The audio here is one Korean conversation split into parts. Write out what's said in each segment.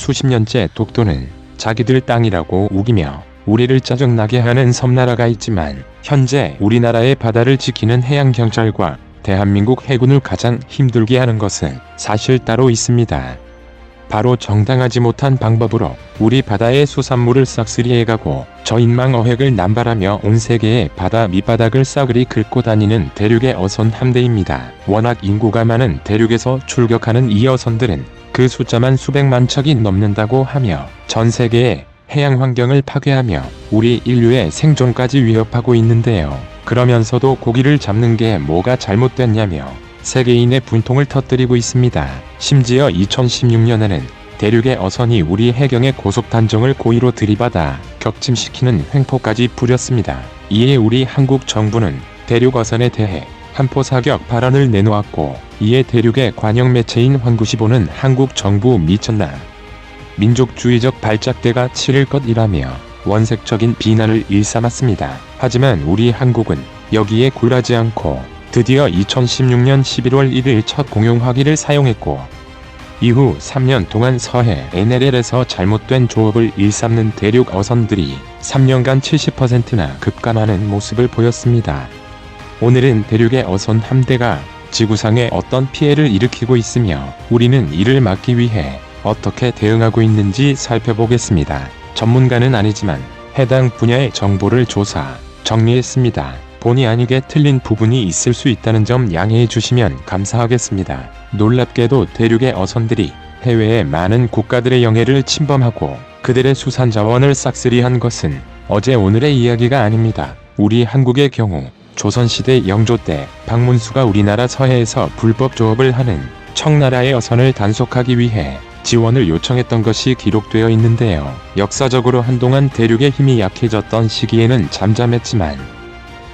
수십 년째 독도는 자기들 땅이라고 우기며 우리를 짜증나게 하는 섬나라가 있지만 현재 우리나라의 바다를 지키는 해양경찰과 대한민국 해군을 가장 힘들게 하는 것은 사실 따로 있습니다. 바로 정당하지 못한 방법으로 우리 바다의 수산물을 싹쓸이해가고 저인망 어획을 남발하며 온 세계의 바다 밑바닥을 싸그리 긁고 다니는 대륙의 어선 함대입니다. 워낙 인구가 많은 대륙에서 출격하는 이 어선들은 그 숫자만 수백만 척이 넘는다고 하며 전 세계의 해양 환경을 파괴하며 우리 인류의 생존까지 위협하고 있는데요. 그러면서도 고기를 잡는 게 뭐가 잘못됐냐며 세계인의 분통을 터뜨리고 있습니다. 심지어 2016년에는 대륙의 어선이 우리 해경의 고속단정을 고의로 들이받아 격침시키는 횡포까지 부렸습니다. 이에 우리 한국 정부는 대륙 어선에 대해 한포사격 발언을 내놓았고, 이에 대륙의 관영 매체인 환구시보는 한국 정부 미쳤나, 민족주의적 발작대가 치를 것이라며 원색적인 비난을 일삼았습니다. 하지만 우리 한국은 여기에 굴하지 않고 드디어 2016년 11월 1일 첫 공용화기를 사용했고, 이후 3년 동안 서해 NLL에서 잘못된 조업을 일삼는 대륙 어선들이 3년간 70%나 급감하는 모습을 보였습니다. 오늘은 대륙의 어선 함대가 지구상에 어떤 피해를 일으키고 있으며 우리는 이를 막기 위해 어떻게 대응하고 있는지 살펴보겠습니다. 전문가는 아니지만 해당 분야의 정보를 조사, 정리했습니다. 본의 아니게 틀린 부분이 있을 수 있다는 점 양해해 주시면 감사하겠습니다. 놀랍게도 대륙의 어선들이 해외의 많은 국가들의 영해를 침범하고 그들의 수산 자원을 싹쓸이한 것은 어제 오늘의 이야기가 아닙니다. 우리 한국의 경우 조선시대 영조 때 박문수가 우리나라 서해에서 불법 조업을 하는 청나라의 어선을 단속하기 위해 지원을 요청했던 것이 기록되어 있는데요. 역사적으로 한동안 대륙의 힘이 약해졌던 시기에는 잠잠했지만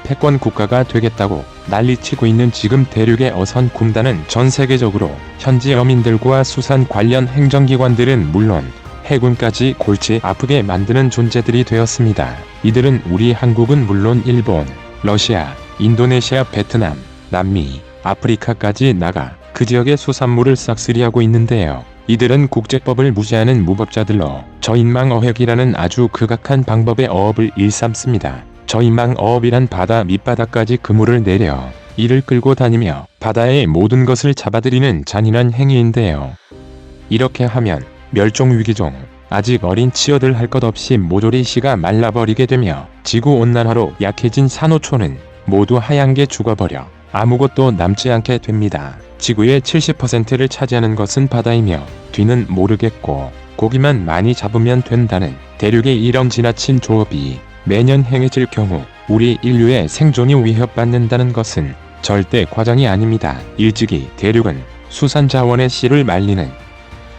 패권 국가가 되겠다고 난리치고 있는 지금 대륙의 어선 군단은 전 세계적으로 현지 어민들과 수산 관련 행정기관들은 물론 해군까지 골치 아프게 만드는 존재들이 되었습니다. 이들은 우리 한국은 물론 일본, 러시아, 인도네시아, 베트남, 남미, 아프리카까지 나가 그 지역의 수산물을 싹쓸이하고 있는데요. 이들은 국제법을 무시하는 무법자들로 저인망 어획이라는 아주 극악한 방법의 어업을 일삼습니다. 저인망 어업이란 바다 밑바닥까지 그물을 내려 이를 끌고 다니며 바다의 모든 것을 잡아들이는 잔인한 행위인데요. 이렇게 하면 멸종위기종, 아직 어린 치어들 할 것 없이 모조리 씨가 말라버리게 되며 지구온난화로 약해진 산호초는 모두 하얀게 죽어버려 아무것도 남지 않게 됩니다. 지구의 70%를 차지하는 것은 바다이며 뒤는 모르겠고 고기만 많이 잡으면 된다는 대륙의 이런 지나친 조업이 매년 행해질 경우 우리 인류의 생존이 위협받는다는 것은 절대 과장이 아닙니다. 일찍이 대륙은 수산 자원의 씨를 말리는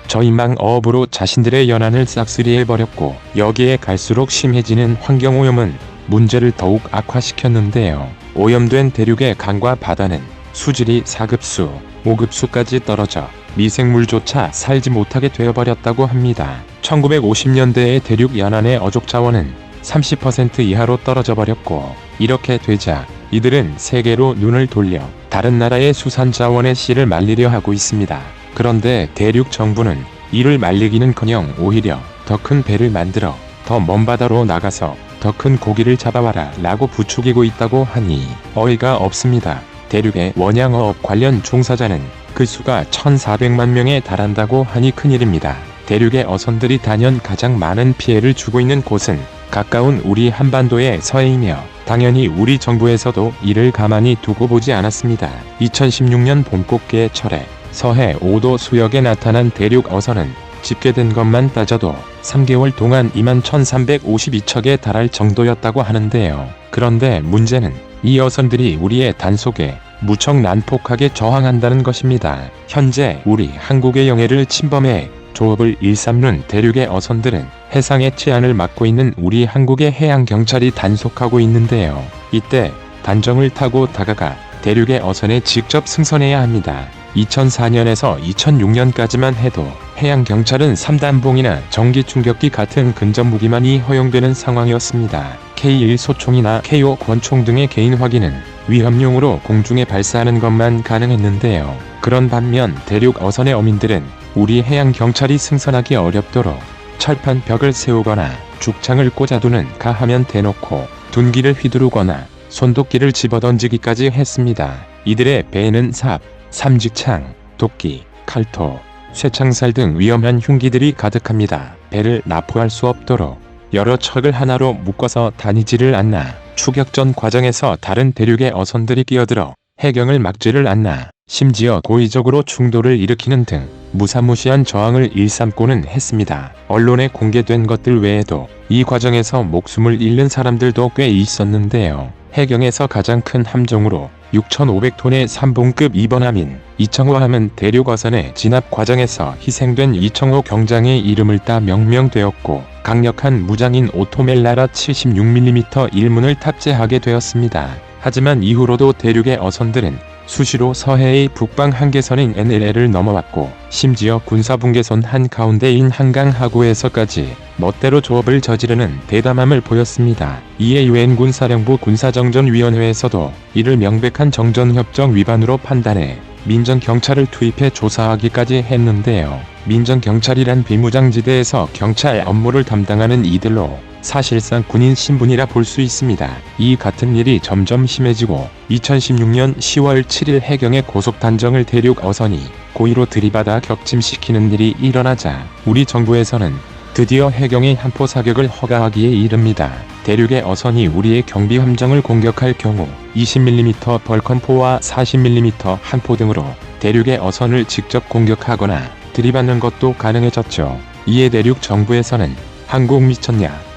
저인망 어업으로 자신들의 연안을 싹쓸이해버렸고, 여기에 갈수록 심해지는 환경오염은 문제를 더욱 악화시켰는데요. 오염된 대륙의 강과 바다는 수질이 4급수, 5급수까지 떨어져 미생물조차 살지 못하게 되어버렸다고 합니다. 1950년대의 대륙 연안의 어족 자원은 30% 이하로 떨어져 버렸고, 이렇게 되자 이들은 세계로 눈을 돌려 다른 나라의 수산 자원의 씨를 말리려 하고 있습니다. 그런데 대륙 정부는 이를 말리기는커녕 오히려 더 큰 배를 만들어 더 먼 바다로 나가서 더 큰 고기를 잡아와라 라고 부추기고 있다고 하니 어이가 없습니다. 대륙의 원양어업 관련 종사자는 그 수가 1,400만 명에 달한다고 하니 큰일입니다. 대륙의 어선들이 단연 가장 많은 피해를 주고 있는 곳은 가까운 우리 한반도의 서해이며 당연히 우리 정부에서도 이를 가만히 두고 보지 않았습니다. 2016년 봄꽃게철에 서해 5도 수역에 나타난 대륙 어선은 집계된 것만 따져도 3개월 동안 21,352척에 달할 정도였다고 하는데요. 그런데 문제는 이 어선들이 우리의 단속에 무척 난폭하게 저항한다는 것입니다. 현재 우리 한국의 영해를 침범해 조업을 일삼는 대륙의 어선들은 해상의 치안을 맡고 있는 우리 한국의 해양경찰이 단속하고 있는데요. 이때 단정을 타고 다가가 대륙의 어선에 직접 승선해야 합니다. 2004년에서 2006년까지만 해도 해양경찰은 3단봉이나 전기충격기 같은 근접무기만이 허용되는 상황이었습니다. K1 소총이나 K5 권총 등의 개인 확인은 위험용으로 공중에 발사하는 것만 가능했는데요. 그런 반면 대륙 어선의 어민들은 우리 해양 경찰이 승선하기 어렵도록 철판 벽을 세우거나 죽창을 꽂아두는 가하면 대놓고 둔기를 휘두르거나 손도끼를 집어던지기까지 했습니다. 이들의 배에는 삽, 삼직창, 도끼, 칼토, 쇠창살 등 위험한 흉기들이 가득합니다. 배를 납포할 수 없도록 여러 척을 하나로 묶어서 다니지를 않나, 추격전 과정에서 다른 대륙의 어선들이 끼어들어 해경을 막지를 않나, 심지어 고의적으로 충돌을 일으키는 등 무사무시한 저항을 일삼고는 했습니다. 언론에 공개된 것들 외에도 이 과정에서 목숨을 잃는 사람들도 꽤 있었는데요. 해경에서 가장 큰 함정으로 6,500톤의 3봉급 이번함인 이청호함은 대륙 어선의 진압 과정에서 희생된 이청호 경장의 이름을 따 명명되었고, 강력한 무장인 오토멜라라 76mm 1문을 탑재하게 되었습니다. 하지만 이후로도 대륙의 어선들은 수시로 서해의 북방 한계선인 NLL을 넘어왔고, 심지어 군사분계선 한가운데인 한강 하구에서까지 멋대로 조업을 저지르는 대담함을 보였습니다. 이에 유엔군 사령부 군사정전위원회에서도 이를 명백한 정전협정 위반으로 판단해 민정경찰을 투입해 조사하기까지 했는데요. 민정경찰이란 비무장지대에서 경찰 업무를 담당하는 이들로 사실상 군인 신분이라 볼 수 있습니다. 이 같은 일이 점점 심해지고 2016년 10월 7일 해경의 고속단정을 대륙 어선이 고의로 들이받아 격침시키는 일이 일어나자 우리 정부에서는 드디어 해경의 함포 사격을 허가하기에 이릅니다. 대륙의 어선이 우리의 경비 함정을 공격할 경우 20mm 벌컨포와 40mm 함포 등으로 대륙의 어선을 직접 공격하거나 들이받는 것도 가능해졌죠. 이에 대륙 정부에서는 한국 미쳤냐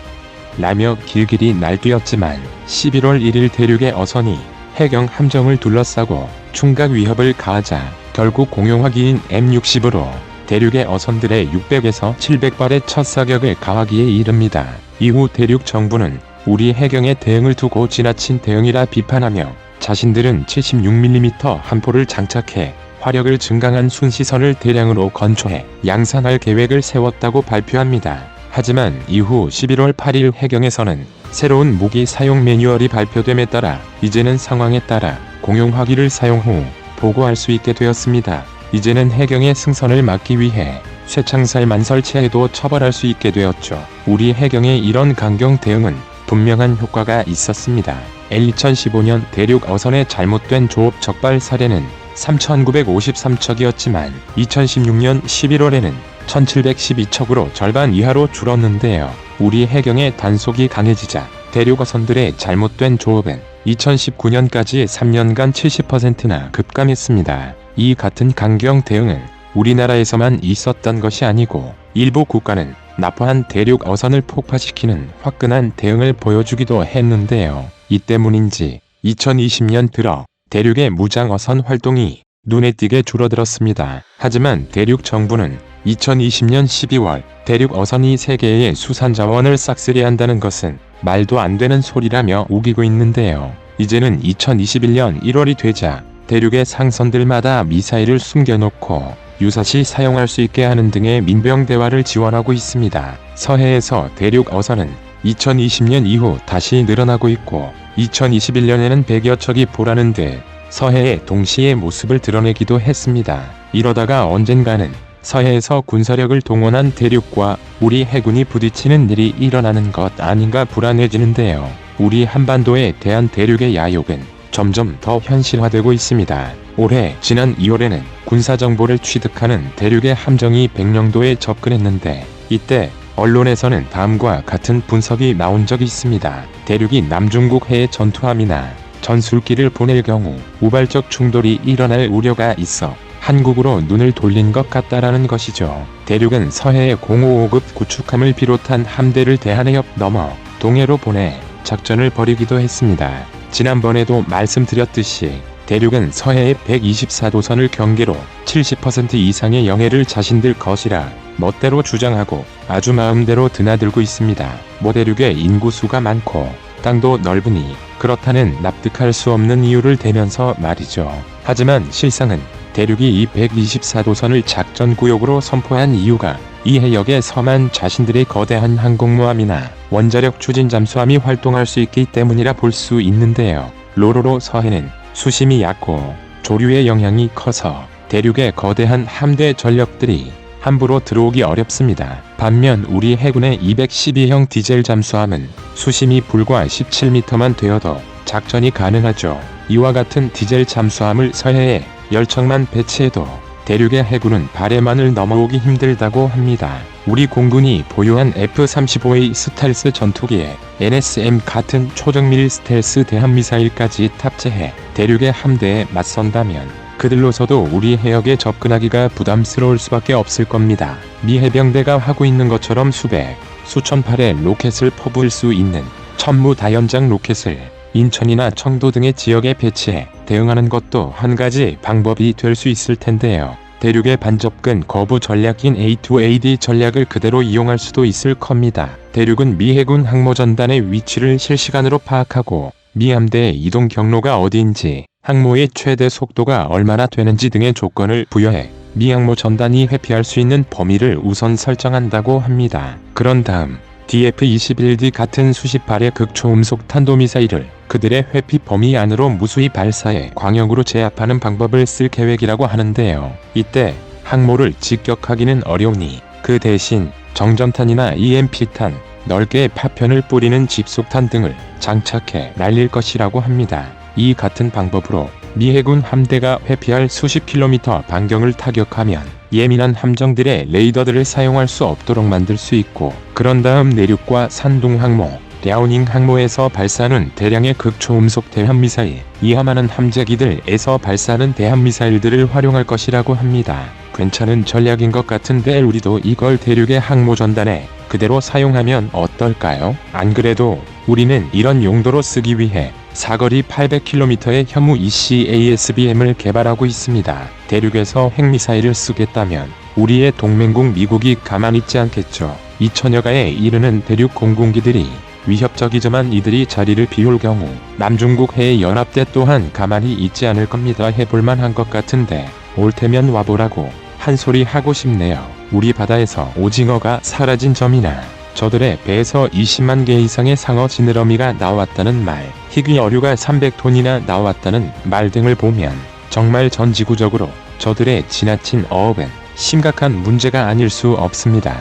라며 길길이 날뛰었지만 11월 1일 대륙의 어선이 해경 함정을 둘러싸고 충각 위협을 가하자 결국 공용화기인 M60으로 대륙의 어선들의 600에서 700발의 첫 사격을 가하기에 이릅니다. 이후 대륙 정부는 우리 해경의 대응을 두고 지나친 대응이라 비판하며 자신들은 76mm 함포를 장착해 화력을 증강한 순시선을 대량으로 건조해 양산할 계획을 세웠다고 발표합니다. 하지만 이후 11월 8일 해경에서는 새로운 무기 사용 매뉴얼이 발표됨에 따라 이제는 상황에 따라 공용화기를 사용 후 보고할 수 있게 되었습니다. 이제는 해경의 승선을 막기 위해 쇠창살만 설치해도 처벌할 수 있게 되었죠. 우리 해경의 이런 강경 대응은 분명한 효과가 있었습니다. 2015년 대륙 어선의 잘못된 조업 적발 사례는 3,953척이었지만 2016년 11월에는 1,712척으로 절반 이하로 줄었는데요. 우리 해경의 단속이 강해지자 대륙 어선들의 잘못된 조업은 2019년까지 3년간 70%나 급감했습니다. 이 같은 강경 대응은 우리나라에서만 있었던 것이 아니고 일부 국가는 납포한 대륙 어선을 폭파시키는 화끈한 대응을 보여주기도 했는데요. 이 때문인지 2020년 들어 대륙의 무장 어선 활동이 눈에 띄게 줄어들었습니다. 하지만 대륙 정부는 2020년 12월 대륙 어선이 세계의 수산자원을 싹쓸이한다는 것은 말도 안 되는 소리라며 우기고 있는데요. 이제는 2021년 1월이 되자 대륙의 상선들마다 미사일을 숨겨놓고 유사시 사용할 수 있게 하는 등의 민병 대화를 지원하고 있습니다. 서해에서 대륙 어선은 2020년 이후 다시 늘어나고 있고 2021년에는 100여 척이 보라는 듯 서해의 동시의 모습을 드러내기도 했습니다. 이러다가 언젠가는 서해에서 군사력을 동원한 대륙과 우리 해군이 부딪히는 일이 일어나는 것 아닌가 불안해지는데요. 우리 한반도에 대한 대륙의 야욕은 점점 더 현실화되고 있습니다. 올해 지난 2월에는 군사정보를 취득하는 대륙의 함정이 백령도에 접근했는데 이때 언론에서는 다음과 같은 분석이 나온 적이 있습니다. 대륙이 남중국 해의 전투함이나 전술기를 보낼 경우 우발적 충돌이 일어날 우려가 있어 한국으로 눈을 돌린 것 같다라는 것이죠. 대륙은 서해의 055급 구축함을 비롯한 함대를 대한해협 넘어 동해로 보내 작전을 벌이기도 했습니다. 지난번에도 말씀드렸듯이 대륙은 서해의 124도선을 경계로 70% 이상의 영해를 자신들 것이라 멋대로 주장하고 아주 마음대로 드나들고 있습니다. 모대륙의 인구수가 많고 땅도 넓으니 그렇다는 납득할 수 없는 이유를 대면서 말이죠. 하지만 실상은 대륙이 이 124도선을 작전구역으로 선포한 이유가 이 해역에 섬한 자신들의 거대한 항공모함이나 원자력 추진 잠수함이 활동할 수 있기 때문이라 볼 수 있는데요. 로로로 서해는 수심이 얕고 조류의 영향이 커서 대륙의 거대한 함대 전력들이 함부로 들어오기 어렵습니다. 반면 우리 해군의 212형 디젤 잠수함은 수심이 불과 17m만 되어도 작전이 가능하죠. 이와 같은 디젤 잠수함을 서해에 열척만 배치해도 대륙의 해군은 발해만을 넘어오기 힘들다고 합니다. 우리 공군이 보유한 F-35A 스텔스 전투기에 NSM 같은 초정밀 스텔스 대함미사일까지 탑재해 대륙의 함대에 맞선다면 그들로서도 우리 해역에 접근하기가 부담스러울 수밖에 없을 겁니다. 미 해병대가 하고 있는 것처럼 수백, 수천 발의 로켓을 퍼부을 수 있는 천무다연장 로켓을 인천이나 청도 등의 지역에 배치해 대응하는 것도 한 가지 방법이 될 수 있을 텐데요. 대륙의 반접근 거부 전략인 A2AD 전략을 그대로 이용할 수도 있을 겁니다. 대륙은 미 해군 항모전단의 위치를 실시간으로 파악하고 미 함대의 이동 경로가 어디인지, 항모의 최대 속도가 얼마나 되는지 등의 조건을 부여해 미 항모전단이 회피할 수 있는 범위를 우선 설정한다고 합니다. 그런 다음 DF-21D 같은 수십 발의 극초음속 탄도미사일을 그들의 회피 범위 안으로 무수히 발사해 광역으로 제압하는 방법을 쓸 계획이라고 하는데요. 이때 항모를 직격하기는 어려우니 그 대신 정전탄이나 EMP탄, 넓게 파편을 뿌리는 집속탄 등을 장착해 날릴 것이라고 합니다. 이 같은 방법으로 미 해군 함대가 회피할 수십 킬로미터 반경을 타격하면 예민한 함정들의 레이더들을 사용할 수 없도록 만들 수 있고, 그런 다음 내륙과 산둥 항모, 랴오닝 항모에서 발사하는 대량의 극초음속 대함미사일, 이하 많은 함재기들에서 발사하는 대함미사일들을 활용할 것이라고 합니다. 괜찮은 전략인 것 같은데 우리도 이걸 대륙의 항모전단에 그대로 사용하면 어떨까요? 안 그래도 우리는 이런 용도로 쓰기 위해 사거리 800km의 현무 ECASBM을 개발하고 있습니다. 대륙에서 핵미사일을 쓰겠다면 우리의 동맹국 미국이 가만히 있지 않겠죠. 2000여가에 이르는 대륙 공군기들이 위협적이지만 이들이 자리를 비울 경우 남중국 해연합대 또한 가만히 있지 않을 겁니다. 해볼만한 것 같은데 올 테면 와보라고 한 소리 하고 싶네요. 우리 바다에서 오징어가 사라진 점이나 저들의 배에서 20만 개 이상의 상어 지느러미가 나왔다는 말, 희귀 어류가 300톤이나 나왔다는 말 등을 보면 정말 전 지구적으로 저들의 지나친 어업은 심각한 문제가 아닐 수 없습니다.